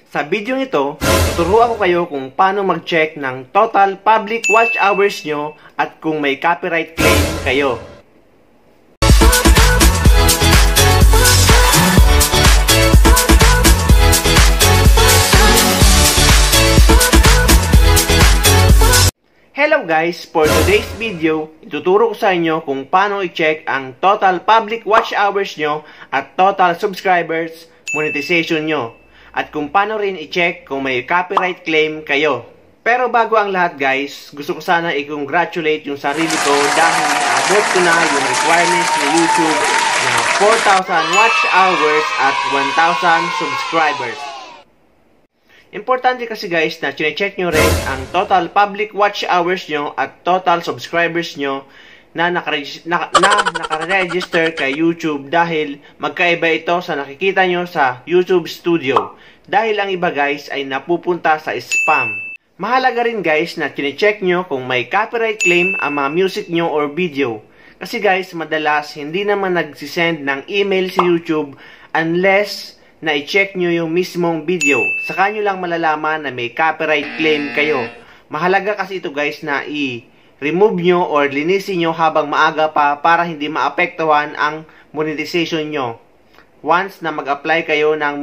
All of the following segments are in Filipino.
Sa video ito, tuturuan ko kayo kung paano mag-check ng total public watch hours nyo at kung may copyright claim kayo. Hello guys! For today's video, ituturo ko sa inyo kung paano i-check ang total public watch hours nyo at total subscribers monetization nyo. At kung paano rin i-check kung may copyright claim kayo. Pero bago ang lahat guys, gusto ko sana i-congratulate yung sarili ko dahil naabot ko na yung requirements ni YouTube na 4,000 watch hours at 1,000 subscribers. Importante kasi guys na chine-check nyo rin ang total public watch hours nyo at total subscribers nyo na nakaregister kay YouTube dahil magkaiba ito sa nakikita nyo sa YouTube Studio. Dahil ang iba guys ay napupunta sa spam. Mahalaga rin guys na chine-check nyo kung may copyright claim ang mga music nyo or video. Kasi guys, madalas hindi naman nagsisend ng email si YouTube unless na i-check nyo yung mismong video. Saka nyo lang malalaman na may copyright claim kayo. Mahalaga kasi ito guys na i-remove nyo or linisin nyo habang maaga pa para hindi maapektuhan ang monetization nyo. Once na mag-apply kayo ng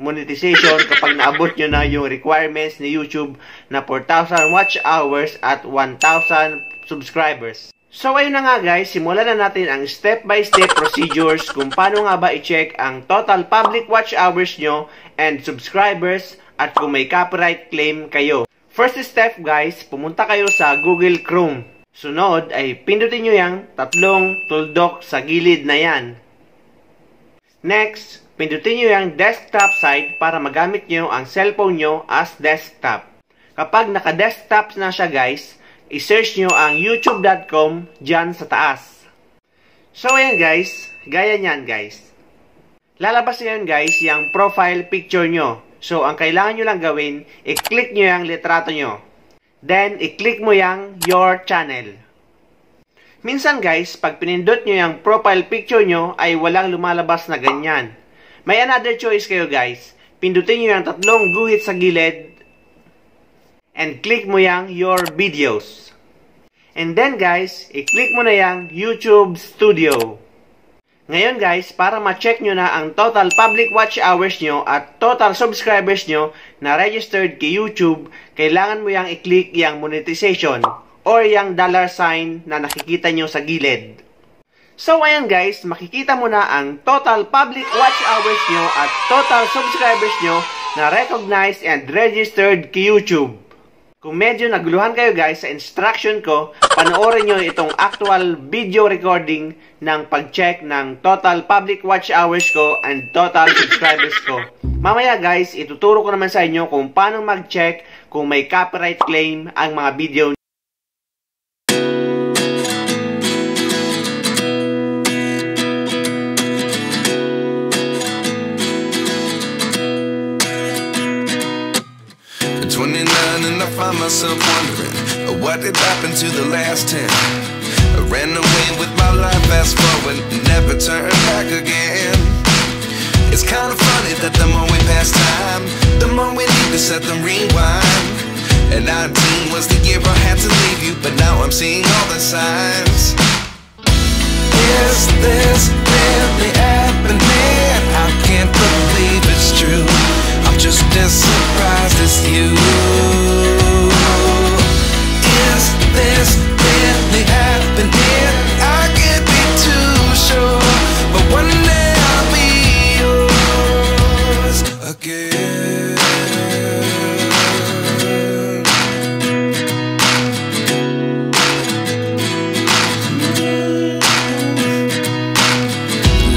monetization kapag naabot nyo na yung requirements ni YouTube na 4,000 watch hours at 1,000 subscribers. So ayun na nga guys, simulan na natin ang step-by-step procedures kung paano nga ba i-check ang total public watch hours nyo and subscribers at kung may copyright claim kayo. First step guys, pumunta kayo sa Google Chrome. Sunod ay pindutin nyo yung tatlong tuldok sa gilid na yan. Next, pindutin nyo yung desktop side para magamit nyo ang cellphone nyo as desktop. Kapag naka-desktop na siya guys, i-search nyo ang youtube.com dyan sa taas. So ayan guys, gaya nyan guys. Lalabas ngayon guys yung profile picture nyo. So ang kailangan nyo lang gawin, i-click nyo yung litrato nyo. Then i-click mo yung your channel. Minsan guys, pag pinindot nyo yung profile picture nyo ay walang lumalabas na ganyan. May another choice kayo guys. Pindutin nyo yung tatlong guhit sa gilid and click mo yang your videos. And then guys, i-click mo na yang YouTube Studio. Ngayon guys, para ma-check nyo na ang total public watch hours nyo at total subscribers nyo na registered kay YouTube, kailangan mo yang i-click yang monetization or yang $sign na nakikita nyo sa gilid. So ayan guys, makikita mo na ang total public watch hours nyo at total subscribers nyo na recognized and registered kay YouTube. Kung medyo naguluhan kayo guys sa instruction ko, panoorin nyo itong actual video recording ng pag-check ng total public watch hours ko and total subscribers ko. Mamaya guys, ituturo ko naman sa inyo kung paano mag-check kung may copyright claim ang mga video. I find myself wondering what did happen to the last 10. I ran away with my life, fast forward, never turn back again. It's kind of funny that the more we pass time, the more we need to set the rewind. And 19 was the year I had to leave you, but now I'm seeing all the signs. Is this really happening? I can't believe it's true. I'm just as surprised as you. Is this really happening? I can't be too sure, but one day I'll be yours again.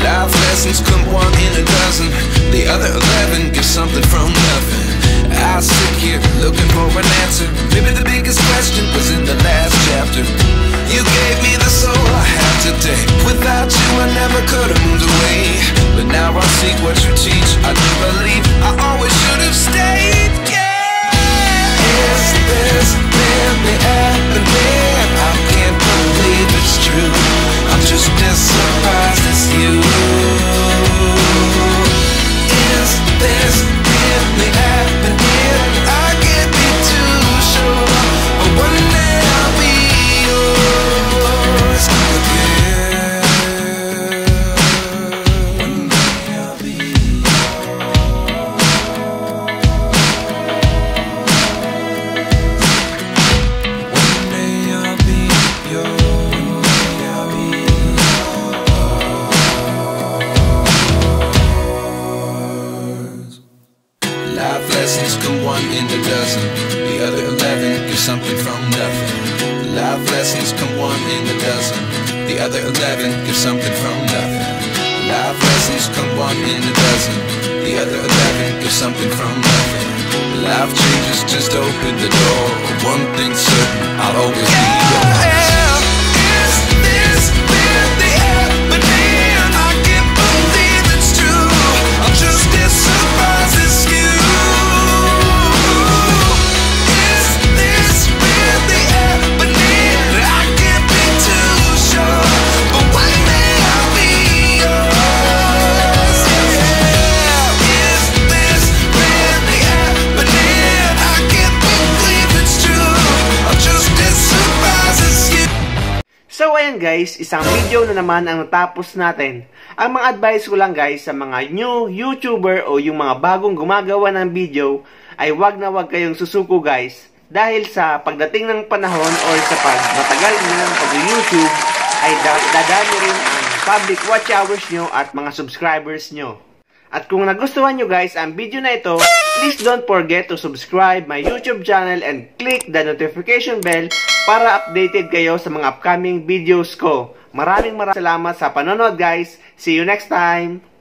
Life lessons come one in a dozen. The other 11 give something from nothing. I sit here looking for an answer. Maybe the biggest question was in the last chapter. You gave me the soul I have today. Without you I never could have moved away. But now I see what you teach. I do believe I always should have stayed. Yeah. Is this really happening? I can't believe it's true. I'm just as surprised as you. Is this really happening? Life lessons come one in a dozen. The other 11 get something from nothing. Life lessons come one in a dozen. The other 11 get something from nothing. Life lessons come one in a dozen. The other 11 get something from nothing. Life changes just open the door. One thing's certain, I'll always be yours. Is this really happening? I can't believe it's true. I'm just as surprised as you. Is this really happening? I can't be too sure, but one day I'll be yours. Yeah. Is this really happening? I can't believe it's true. I'm just as surprised as you. So ayan guys, isang video na naman ang natapos natin. Ang mga advice ko lang guys sa mga new YouTuber o yung mga bagong gumagawa ng video ay wag na wag kayong susuko guys. Dahil sa pagdating ng panahon or sa matagal ng pag-YouTube ay dadami rin ang public watch hours nyo at mga subscribers nyo. At kung nagustuhan nyo guys ang video na ito, please don't forget to subscribe my YouTube channel and click the notification bell para updated kayo sa mga upcoming videos ko. Maraming salamat sa panonood guys. See you next time!